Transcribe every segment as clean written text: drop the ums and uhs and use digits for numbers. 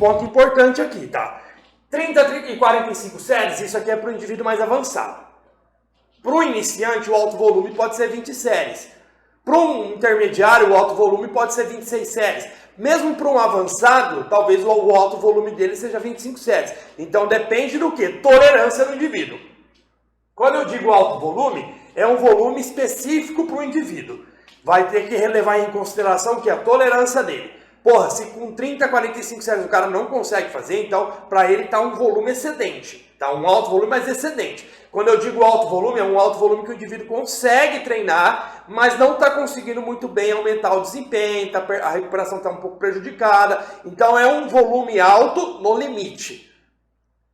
ponto importante aqui, tá? 30 e 45 séries, isso aqui é para o indivíduo mais avançado. Para o iniciante, o alto volume pode ser 20 séries. Para um intermediário, o alto volume pode ser 26 séries. Mesmo para um avançado, talvez o alto volume dele seja 25 séries. Então depende do que? Tolerância do indivíduo. Quando eu digo alto volume, é um volume específico para o indivíduo. Vai ter que levar em consideração que a tolerância dele. Porra, se com 30, 45 séries o cara não consegue fazer, então para ele está um volume excedente. Tá um alto volume, mas excedente. Quando eu digo alto volume, é um alto volume que o indivíduo consegue treinar, mas não está conseguindo muito bem aumentar o desempenho, a recuperação está um pouco prejudicada. Então é um volume alto no limite.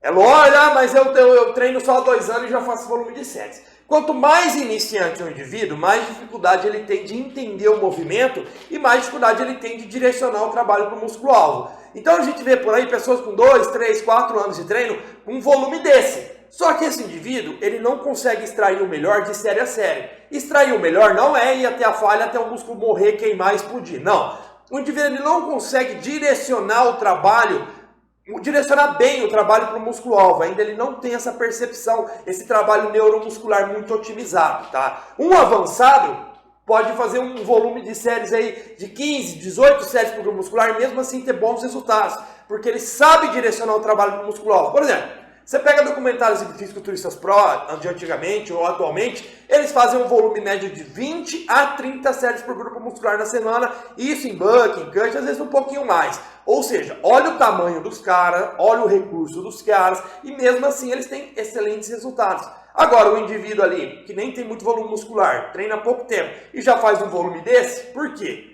É lógico, mas eu treino só há 2 anos e já faço volume de séries. Quanto mais iniciante o indivíduo, mais dificuldade ele tem de entender o movimento e mais dificuldade ele tem de direcionar o trabalho para o músculo-alvo. Então a gente vê por aí pessoas com 2, 3, 4 anos de treino com um volume desse. Só que esse indivíduo, ele não consegue extrair o melhor de série a série. Extrair o melhor não é ir até a falha, até o músculo morrer, queimar, explodir. Não. O indivíduo ele não consegue direcionar o trabalho, direcionar bem o trabalho para o músculo-alvo. Ainda ele não tem essa percepção, esse trabalho neuromuscular muito otimizado, tá? Um avançado pode fazer um volume de séries aí de 15, 18 séries por grupo muscular e mesmo assim ter bons resultados, porque ele sabe direcionar o trabalho para o músculo-alvo. Por exemplo, você pega documentários de fisiculturistas pro, de antigamente ou atualmente, eles fazem um volume médio de 20 a 30 séries por grupo muscular na semana, isso em bulk, em cut, às vezes um pouquinho mais. Ou seja, olha o tamanho dos caras, olha o recurso dos caras, e mesmo assim eles têm excelentes resultados. Agora, o indivíduo ali, que nem tem muito volume muscular, treina há pouco tempo e já faz um volume desse, por quê?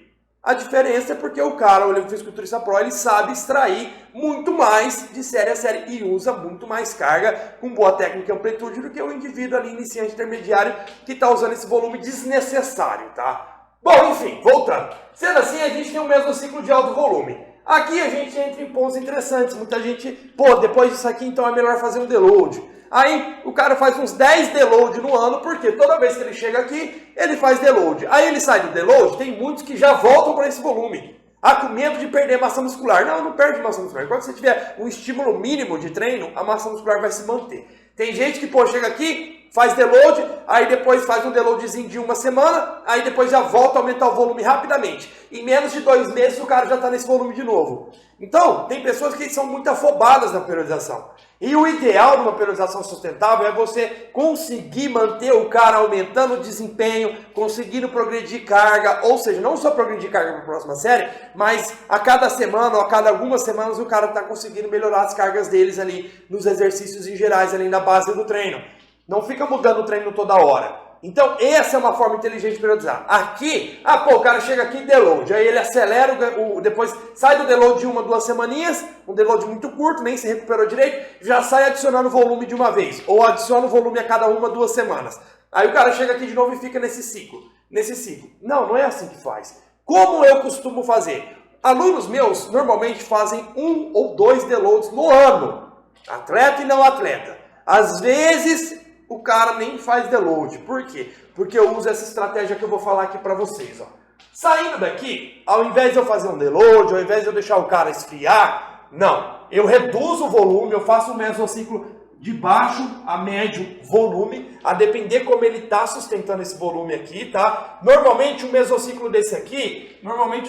A diferença é porque o cara, o fisiculturista pro, ele sabe extrair muito mais de série a série e usa muito mais carga com boa técnica e amplitude do que o indivíduo ali, iniciante intermediário, que está usando esse volume desnecessário, tá? Bom, enfim, voltando. Sendo assim, a gente tem o mesmo ciclo de alto volume. Aqui a gente entra em pontos interessantes. Muita gente, pô, depois disso aqui então é melhor fazer um deload. Aí o cara faz uns 10 deload no ano, porque toda vez que ele chega aqui, ele faz deload. Aí ele sai do deload, tem muitos que já voltam para esse volume. Ah, com medo de perder massa muscular. Não, não perde massa muscular. Quando você tiver um estímulo mínimo de treino, a massa muscular vai se manter. Tem gente que, pô, chega aqui, faz deload, aí depois faz um deloadzinho de 1 semana, aí depois já volta a aumentar o volume rapidamente. Em menos de 2 meses o cara já está nesse volume de novo. Então, tem pessoas que são muito afobadas na periodização. E o ideal numa periodização sustentável é você conseguir manter o cara aumentando o desempenho, conseguindo progredir carga, ou seja, não só progredir carga para a próxima série, mas a cada semana ou a cada algumas semanas o cara está conseguindo melhorar as cargas deles ali nos exercícios em gerais, ali na base do treino. Não fica mudando o treino toda hora. Então, essa é uma forma inteligente de periodizar. Aqui, o cara chega aqui e deload. Aí ele acelera, depois sai do deload de 1, 2 semaninhas, um deload muito curto, nem se recuperou direito, já sai adicionando volume de uma vez. Ou adiciona o volume a cada 1, 2 semanas. Aí o cara chega aqui de novo e fica nesse ciclo. Não, não é assim que faz. Como eu costumo fazer? Alunos meus normalmente fazem 1 ou 2 deloads no ano. Atleta e não atleta. Às vezes o cara nem faz deload. Por quê? Porque eu uso essa estratégia que eu vou falar aqui para vocês. Ó. Saindo daqui, ao invés de eu fazer um deload, ao invés de eu deixar o cara esfriar, não. Eu reduzo o volume, eu faço um mesociclo de baixo a médio volume, a depender como ele está sustentando esse volume aqui, tá? Normalmente o mesociclo desse aqui,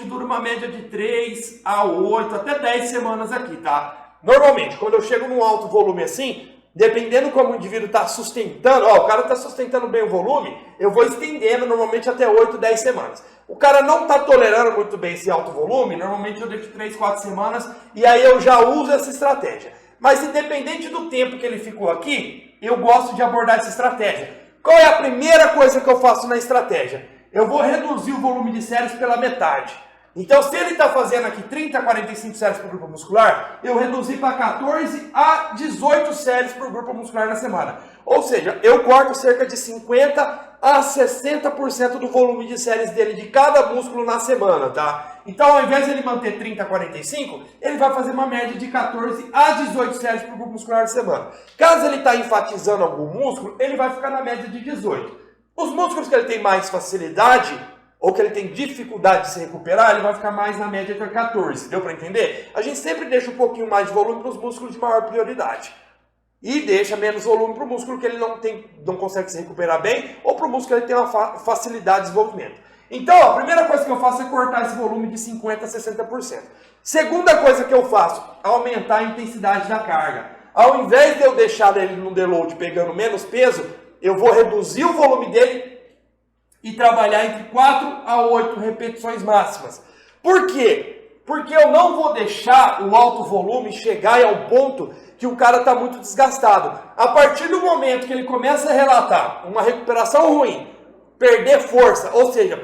dura uma média de 3 a 8, até 10 semanas aqui, tá? Normalmente, quando eu chego num alto volume assim, dependendo como o indivíduo está sustentando, o cara está sustentando bem o volume, eu vou estendendo normalmente até 8, 10 semanas. O cara não está tolerando muito bem esse alto volume, normalmente eu deixo 3, 4 semanas e aí eu já uso essa estratégia. Mas independente do tempo que ele ficou aqui, eu gosto de abordar essa estratégia. Qual é a primeira coisa que eu faço na estratégia? Eu vou reduzir o volume de séries pela metade. Então, se ele está fazendo aqui 30 a 45 séries por grupo muscular, eu reduzi para 14 a 18 séries por grupo muscular na semana. Ou seja, eu corto cerca de 50 a 60% do volume de séries dele de cada músculo na semana, tá? Então, ao invés de ele manter 30 a 45, ele vai fazer uma média de 14 a 18 séries por grupo muscular na semana. Caso ele está enfatizando algum músculo, ele vai ficar na média de 18. Os músculos que ele tem mais facilidade, ou que ele tem dificuldade de se recuperar, ele vai ficar mais na média entre 14. Deu para entender? A gente sempre deixa um pouquinho mais de volume para os músculos de maior prioridade. E deixa menos volume para o músculo que ele não consegue se recuperar bem, ou para o músculo que ele tem uma facilidade de desenvolvimento. Então, a primeira coisa que eu faço é cortar esse volume de 50% a 60%. Segunda coisa que eu faço, aumentar a intensidade da carga. Ao invés de eu deixar ele no deload pegando menos peso, eu vou reduzir o volume dele e trabalhar entre 4 a 8 repetições máximas. Por quê? Porque eu não vou deixar o alto volume chegar ao ponto que o cara está muito desgastado. A partir do momento que ele começa a relatar uma recuperação ruim, perder força, ou seja,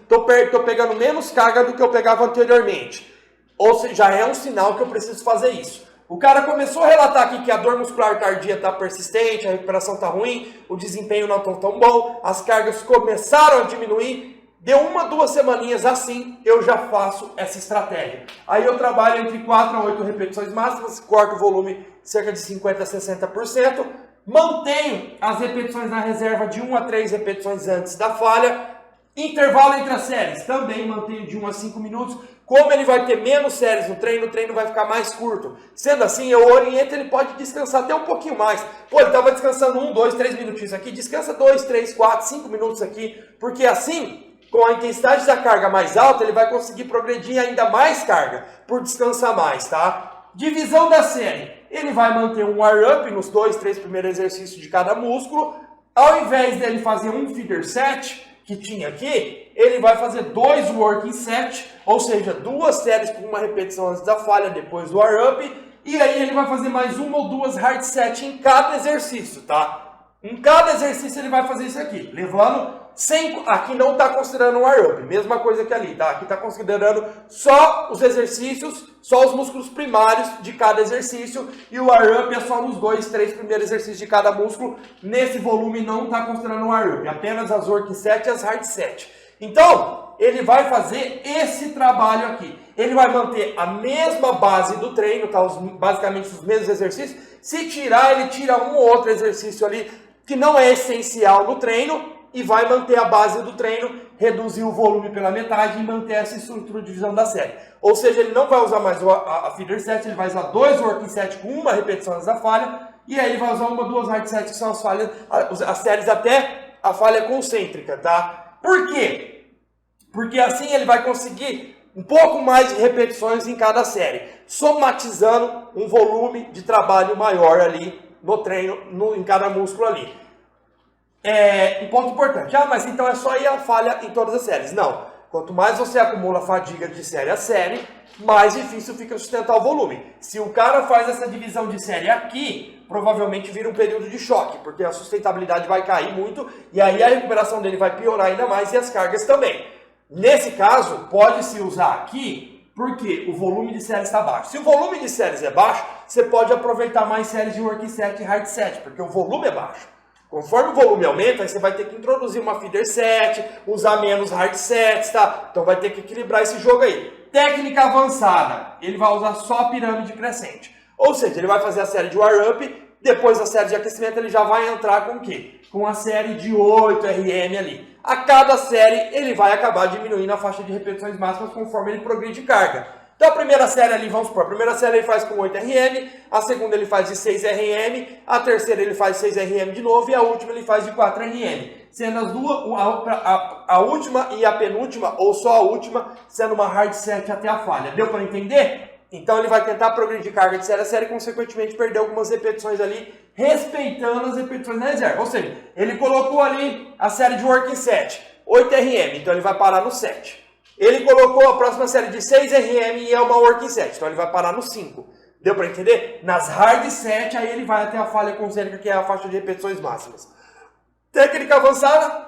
tô pegando menos carga do que eu pegava anteriormente. Ou seja, já é um sinal que eu preciso fazer isso. O cara começou a relatar aqui que a dor muscular tardia está persistente, a recuperação está ruim, o desempenho não está tão bom, as cargas começaram a diminuir. Deu 1 a 2 semaninhas assim, eu já faço essa estratégia. Aí eu trabalho entre 4 a 8 repetições máximas, corto o volume cerca de 50% a 60%, mantenho as repetições na reserva de 1 a 3 repetições antes da falha, intervalo entre as séries, também mantenho de 1 a 5 minutos. Como ele vai ter menos séries no treino, o treino vai ficar mais curto. Sendo assim, eu oriento, ele pode descansar até um pouquinho mais. Pô, ele estava descansando 1, 2, 3 minutinhos aqui, descansa 2, 3, 4, 5 minutos aqui, porque assim, com a intensidade da carga mais alta, ele vai conseguir progredir ainda mais carga, por descansar mais, tá? Divisão da série. Ele vai manter um warm-up nos 2, 3 primeiros exercícios de cada músculo. Ao invés dele fazer um feeder set, que tinha aqui, ele vai fazer 2 working set, ou seja, 2 séries com uma repetição antes da falha, depois do warm-up, e aí ele vai fazer mais 1 ou 2 hard set em cada exercício, tá? Em cada exercício ele vai fazer isso aqui, levando 100, aqui não está considerando o warm-up, mesma coisa que ali, tá? Aqui está considerando só os exercícios, só os músculos primários de cada exercício, e o warm-up é só nos 2, 3 primeiros exercícios de cada músculo. Nesse volume não está considerando o warm-up, apenas as working set e as hard set. Então, ele vai fazer esse trabalho aqui. Ele vai manter a mesma base do treino, tá? Basicamente os mesmos exercícios. Se tirar, ele tira um ou outro exercício ali que não é essencial no treino, e vai manter a base do treino, reduzir o volume pela metade e manter essa estrutura de divisão da série. Ou seja, ele não vai usar mais a feeder set, ele vai usar 2 working set com uma repetição antes da falha, e aí ele vai usar 1 ou 2 hard sets, que são as falhas, as séries até a falha concêntrica, tá? Por quê? Porque assim ele vai conseguir um pouco mais de repetições em cada série, somatizando um volume de trabalho maior ali no treino, em cada músculo ali. Um ponto importante, mas então é só ir a falha em todas as séries. Não, quanto mais você acumula fadiga de série a série, mais difícil fica sustentar o volume. Se o cara faz essa divisão de série aqui, provavelmente vira um período de choque, porque a sustentabilidade vai cair muito, e aí a recuperação dele vai piorar ainda mais, e as cargas também. Nesse caso, pode-se usar aqui, porque o volume de séries está baixo. Se o volume de séries é baixo, você pode aproveitar mais séries de working set e hard set, porque o volume é baixo. Conforme o volume aumenta, aí você vai ter que introduzir uma feeder set, usar menos hard sets, tá? Então vai ter que equilibrar esse jogo aí. Técnica avançada, ele vai usar só a pirâmide crescente. Ou seja, ele vai fazer a série de warm-up, depois da série de aquecimento ele já vai entrar com o quê? Com a série de 8 RM ali. A cada série ele vai acabar diminuindo a faixa de repetições máximas conforme ele progride carga. Então a primeira série ali, vamos supor, a primeira série ele faz com 8 RM, a segunda ele faz de 6 RM, a terceira ele faz 6 RM de novo e a última ele faz de 4 RM. Sendo as duas, a última e a penúltima, ou só a última, sendo uma hard set até a falha. Deu para entender? Então ele vai tentar progredir carga de série a série e consequentemente perder algumas repetições ali, respeitando as repetições na reserva. Ou seja, ele colocou ali a série de working set, 8 RM, então ele vai parar no 7. Ele colocou a próxima série de 6 RM e é uma working set, então ele vai parar no 5. Deu para entender? Nas hard set, aí ele vai até a falha concêntrica, que é a faixa de repetições máximas. Técnica avançada,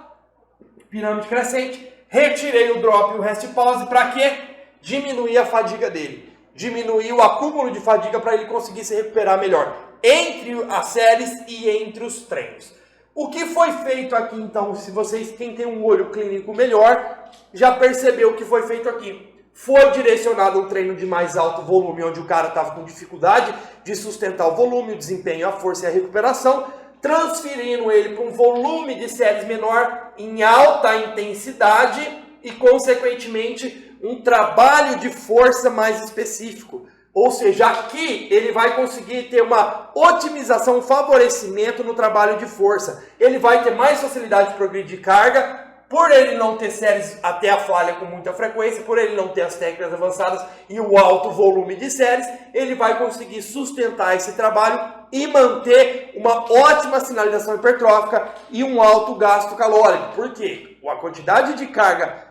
pirâmide crescente, retirei o drop e o rest pause, para quê? Diminuir a fadiga dele. Diminuir o acúmulo de fadiga para ele conseguir se recuperar melhor entre as séries e entre os treinos. O que foi feito aqui, então, se vocês, quem tem um olho clínico melhor, já percebeu o que foi feito aqui. Foi direcionado um treino de mais alto volume, onde o cara estava com dificuldade de sustentar o volume, o desempenho, a força e a recuperação. transferindo ele para um volume de séries menor em alta intensidade e, consequentemente, um trabalho de força mais específico. Ou seja, aqui ele vai conseguir ter uma otimização, um favorecimento no trabalho de força. Ele vai ter mais facilidade de progredir carga, por ele não ter séries até a falha com muita frequência, por ele não ter as técnicas avançadas e o alto volume de séries, ele vai conseguir sustentar esse trabalho e manter uma ótima sinalização hipertrófica e um alto gasto calórico. Por quê? A quantidade de carga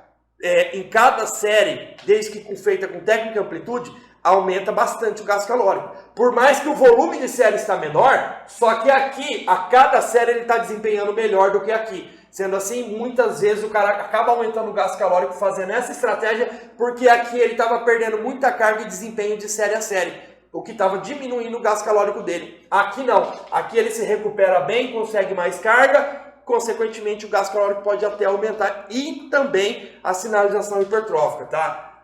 em cada série, desde que feita com técnica e amplitude, aumenta bastante o gasto calórico. Por mais que o volume de série está menor, só que aqui, a cada série, ele está desempenhando melhor do que aqui. Sendo assim, muitas vezes o cara acaba aumentando o gasto calórico fazendo essa estratégia, porque aqui ele estava perdendo muita carga e desempenho de série a série, o que estava diminuindo o gasto calórico dele. Aqui não. Aqui ele se recupera bem, consegue mais carga, consequentemente o gasto calórico pode até aumentar e também a sinalização hipertrófica, tá?